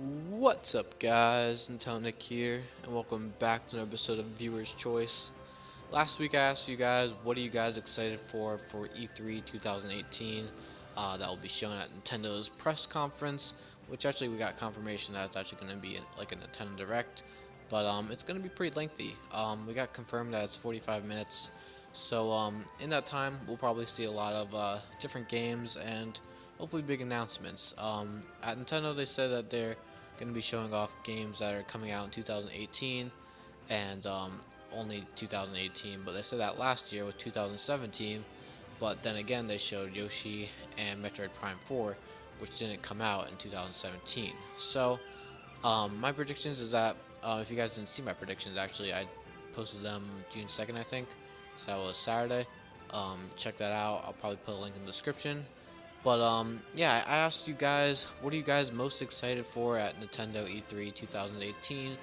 What's up, guys? Nick here, and welcome back to another episode of Viewer's Choice. Last week I asked you guys, what are you guys excited for E3 2018? That will be shown at Nintendo's press conference, which actually we got confirmation that it's actually going to be like a Nintendo Direct, but it's going to be pretty lengthy. We got confirmed that it's 45 minutes, so in that time we'll probably see a lot of different games and hopefully big announcements. At Nintendo they said that they're going to be showing off games that are coming out in 2018 and only 2018, but they said that last year was 2017, but then again they showed Yoshi and Metroid Prime 4, which didn't come out in 2017. So my predictions is that if you guys didn't see my predictions, actually I posted them June 2nd, I think, so that was Saturday. Check that out. I'll probably put a link in the description. But yeah, I asked you guys, what are you guys most excited for at Nintendo E3 2018?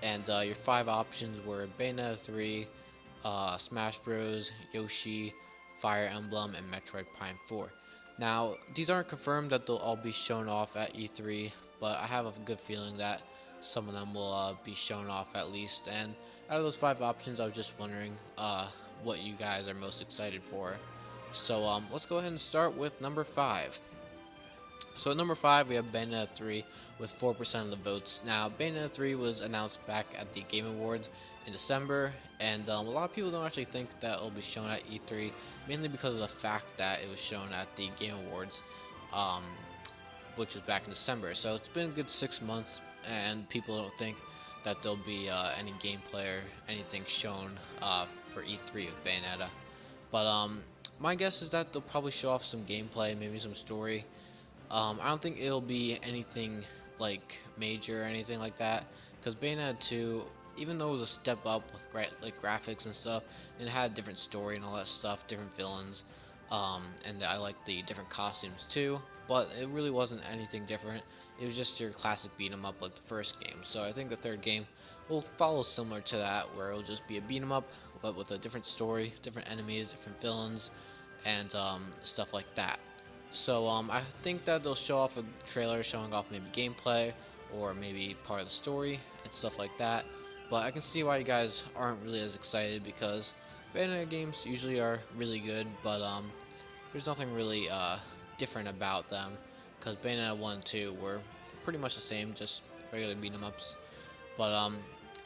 And your five options were Bayonetta 3, Smash Bros, Yoshi, Fire Emblem, and Metroid Prime 4. Now, these aren't confirmed that they'll all be shown off at E3, but I have a good feeling that some of them will be shown off at least. And out of those five options, I was just wondering what you guys are most excited for. So let's go ahead and start with number 5. So at number 5 we have Bayonetta 3 with 4% of the votes. Now Bayonetta 3 was announced back at the Game Awards in December, and a lot of people don't actually think that it'll be shown at E3, mainly because of the fact that it was shown at the Game Awards, um, which was back in December. So it's been a good 6 months, and people don't think that there'll be any gameplay or anything shown for E3 of Bayonetta. But my guess is that they'll probably show off some gameplay, maybe some story. I don't think it'll be anything like major or anything like that, because Bayonetta 2, even though it was a step up with like graphics and stuff, and it had a different story and all that stuff, different villains, and I like the different costumes too, but it really wasn't anything different. It was just your classic beat 'em up like the first game. So I think the third game will follow similar to that, where it'll just be a beat 'em up, but with a different story, different enemies, different villains, and stuff like that. So I think that they'll show off a trailer showing off maybe gameplay or maybe part of the story and stuff like that. But I can see why you guys aren't really as excited, because Bayonetta games usually are really good, but there's nothing really different about them, because Bayonetta 1 and 2 were pretty much the same, just regular beat 'em ups. But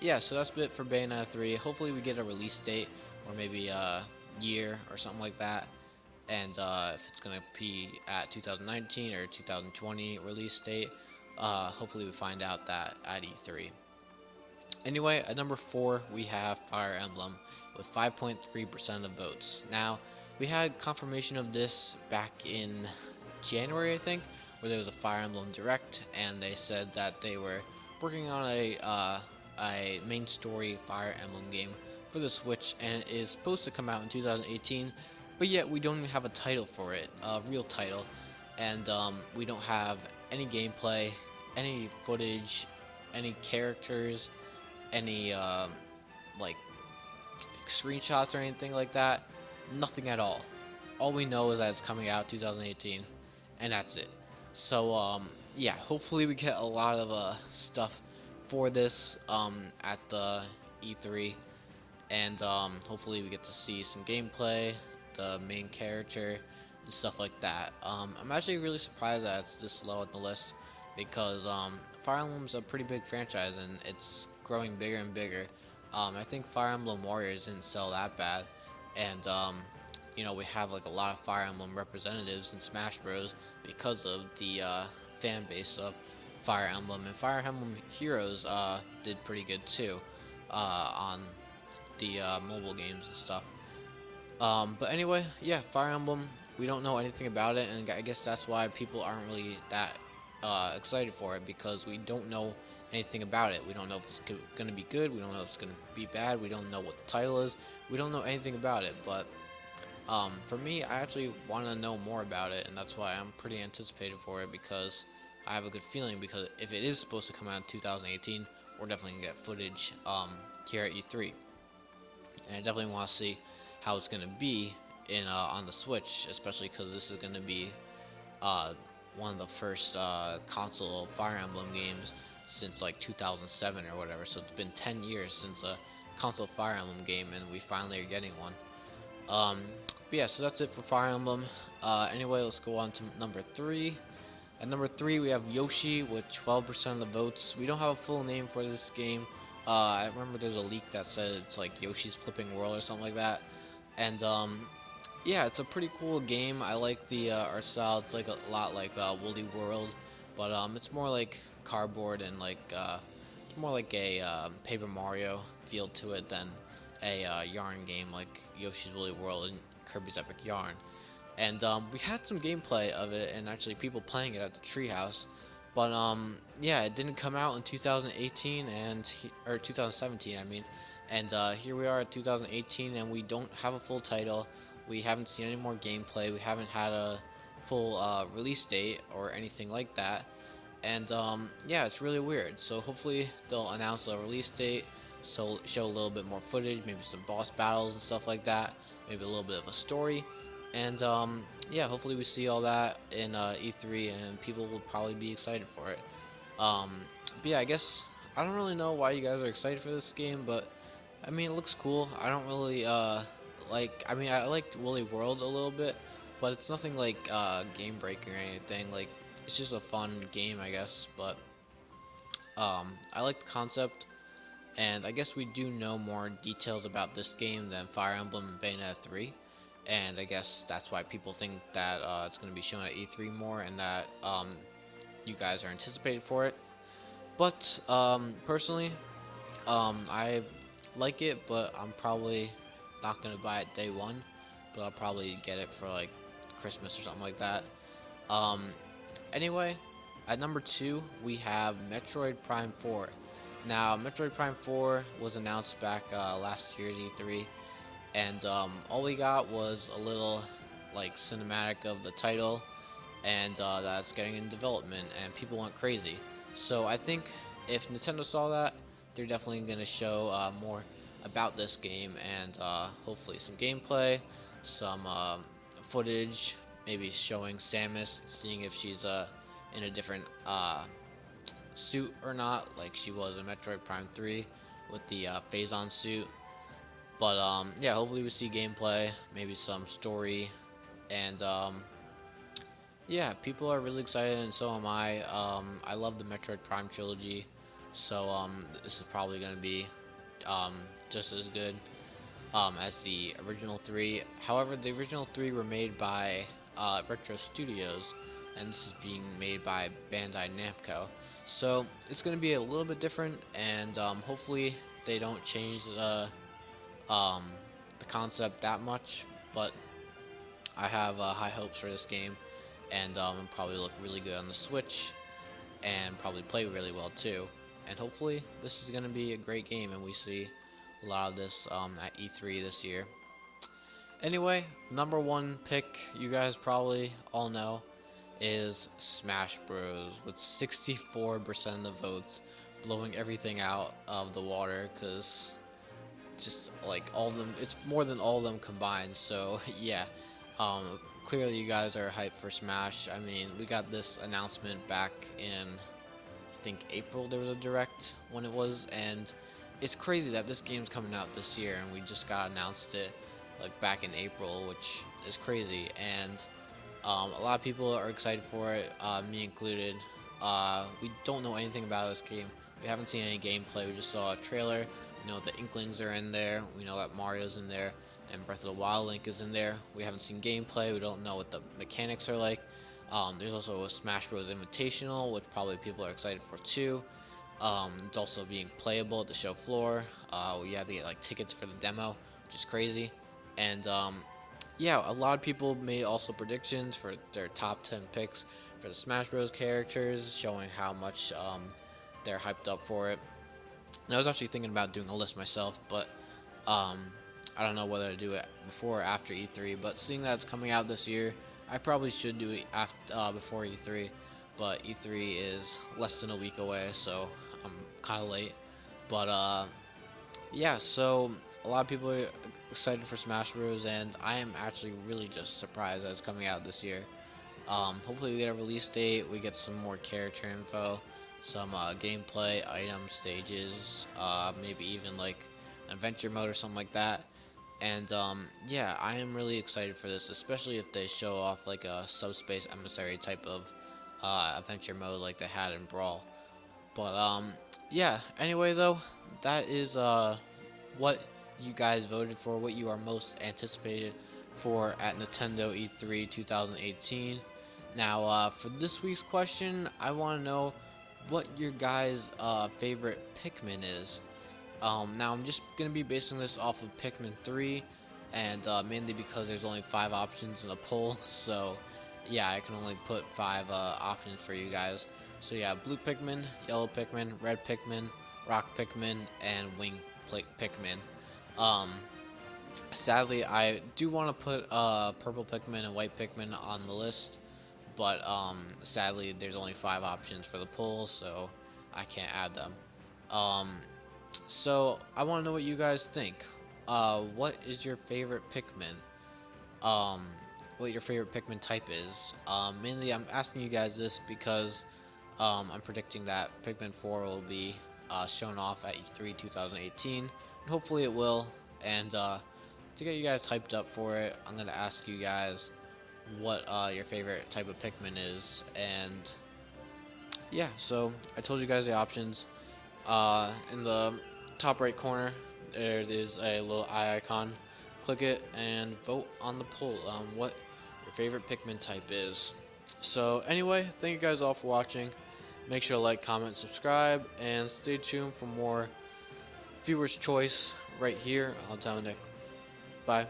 yeah, so that's it for Bayonetta 3. Hopefully we get a release date, or maybe a year or something like that. And if it's going to be at 2019 or 2020 release date, hopefully we find out that at E3. Anyway, at number 4 we have Fire Emblem with 5.3% of the votes. Now, we had confirmation of this back in January, I think, where there was a Fire Emblem Direct, and they said that they were working on a main story Fire Emblem game for the Switch, and it is supposed to come out in 2018, but yet we don't even have a title for it, a real title, and we don't have any gameplay, any footage, any characters, any like screenshots or anything like that. Nothing at all. All we know is that it's coming out 2018, and that's it. So yeah, hopefully we get a lot of stuff for this at the E3, and hopefully we get to see some gameplay, the main character, and stuff like that. I'm actually really surprised that it's this low on the list, because Fire Emblem's a pretty big franchise and it's growing bigger and bigger. I think Fire Emblem Warriors didn't sell that bad, and you know, we have like a lot of Fire Emblem representatives in Smash Bros because of the fan base of Fire Emblem, and Fire Emblem Heroes did pretty good too on the mobile games and stuff. But anyway, yeah, Fire Emblem, we don't know anything about it, and I guess that's why people aren't really that excited for it, because we don't know anything about it. We don't know if it's going to be good, we don't know if it's going to be bad, we don't know what the title is, we don't know anything about it. But for me, I actually want to know more about it, and that's why I'm pretty anticipated for it, because I have a good feeling, because if it is supposed to come out in 2018, we're definitely going to get footage here at E3. And I definitely want to see how it's going to be in on the Switch, especially because this is going to be one of the first console Fire Emblem games since like 2007 or whatever. So it's been 10 years since a console Fire Emblem game, and we finally are getting one. But yeah, so that's it for Fire Emblem. Anyway, let's go on to number 3. At number 3, we have Yoshi with 12% of the votes. We don't have a full name for this game. I remember there's a leak that said it's like Yoshi's Flipping World or something like that. And yeah, it's a pretty cool game. I like the art style. It's like a lot like Woolly World, but it's more like cardboard and like it's more like a Paper Mario feel to it than a yarn game like Yoshi's Woolly World and Kirby's Epic Yarn. And we had some gameplay of it and actually people playing it at the treehouse. But yeah, it didn't come out in 2018 or 2017, I mean. And here we are at 2018, and we don't have a full title. We haven't seen any more gameplay. We haven't had a full release date or anything like that. And yeah, it's really weird. So hopefully they'll announce a release date, so show a little bit more footage, maybe some boss battles and stuff like that, maybe a little bit of a story. And yeah, hopefully we see all that in E3, and people will probably be excited for it. But yeah, I guess I don't really know why you guys are excited for this game, but I mean, it looks cool. I don't really I mean, I liked Woolly World a little bit, but it's nothing like game breaking or anything. Like, it's just a fun game, I guess. But I like the concept, and I guess we do know more details about this game than Fire Emblem and Bayonetta 3. And I guess that's why people think that it's going to be shown at E3 more, and that you guys are anticipated for it. But personally, I like it, but I'm probably not gonna buy it day one. But I'll probably get it for like Christmas or something like that. Um, anyway, at number 2 we have Metroid Prime 4. Now, Metroid Prime 4 was announced back last year's E3, and all we got was a little like cinematic of the title, and that's getting in development, and people went crazy. So I think if Nintendo saw that, they're definitely going to show more about this game, and hopefully some gameplay, some footage, maybe showing Samus, seeing if she's in a different suit or not, like she was in Metroid Prime 3 with the Phazon suit. But yeah, hopefully we see gameplay, maybe some story, and yeah, people are really excited, and so am I. I love the Metroid Prime trilogy, so this is probably going to be just as good as the original 3. However, the original 3 were made by Retro Studios, and this is being made by Bandai Namco. So it's going to be a little bit different, and hopefully they don't change the concept that much. But I have high hopes for this game, and it'll probably look really good on the Switch, and probably play really well too. And hopefully this is going to be a great game, and we see a lot of this at E3 this year. Anyway, number 1 pick, you guys probably all know, is Smash Bros. With 64% of the votes, blowing everything out of the water, because just like all of them, it's more than all of them combined. So yeah, clearly you guys are hyped for Smash. I mean, we got this announcement back in, I think, April. There was a direct when it was, and it's crazy that this game's coming out this year, and we just got announced it like back in April, which is crazy. And a lot of people are excited for it, me included. We don't know anything about this game. We haven't seen any gameplay. We just saw a trailer. We know the Inklings are in there. We know that Mario's in there, and Breath of the Wild Link is in there. We haven't seen gameplay. We don't know what the mechanics are like. There's also a Smash Bros. Invitational, which probably people are excited for too. It's also being playable at the show floor. We had to get like tickets for the demo, which is crazy. And yeah, a lot of people made also predictions for their top 10 picks for the Smash Bros. Characters, showing how much they're hyped up for it. And I was actually thinking about doing a list myself, but I don't know whether to do it before or after E3. But seeing that it's coming out this year, I probably should do it before E3. But E3 is less than a week away, so I'm kind of late. But yeah, so a lot of people are excited for Smash Bros. And I am actually really just surprised that it's coming out this year. Hopefully we get a release date, we get some more character info, some gameplay, items, stages, maybe even like an adventure mode or something like that. And yeah, I am really excited for this, especially if they show off like a subspace emissary type of adventure mode like they had in Brawl. But yeah. Anyway, though, that is what you guys voted for, what you are most anticipated for at Nintendo E3 2018. Now, for this week's question, I want to know what your guys' favorite Pikmin is. Now, I'm just going to be basing this off of Pikmin 3, and mainly because there's only 5 options in a poll, so yeah, I can only put 5 options for you guys. So yeah, blue Pikmin, yellow Pikmin, red Pikmin, rock Pikmin, and wing Pikmin. Um, Sadly, I do want to put purple Pikmin and white Pikmin on the list, but sadly, there's only 5 options for the poll, so I can't add them. Um, so I want to know what you guys think. What is your favorite Pikmin? Um, what your favorite Pikmin type is? Mainly, I'm asking you guys this because I'm predicting that Pikmin 4 will be shown off at E3 2018, and hopefully it will. And to get you guys hyped up for it, I'm gonna ask you guys what your favorite type of Pikmin is, and yeah. So I told you guys the options. In the top right corner, there is a little eye icon. Click it and vote on the poll on what your favorite Pikmin type is. So anyway, thank you guys all for watching. Make sure to like, comment, subscribe, and stay tuned for more Viewer's Choice right here on Nick. Bye.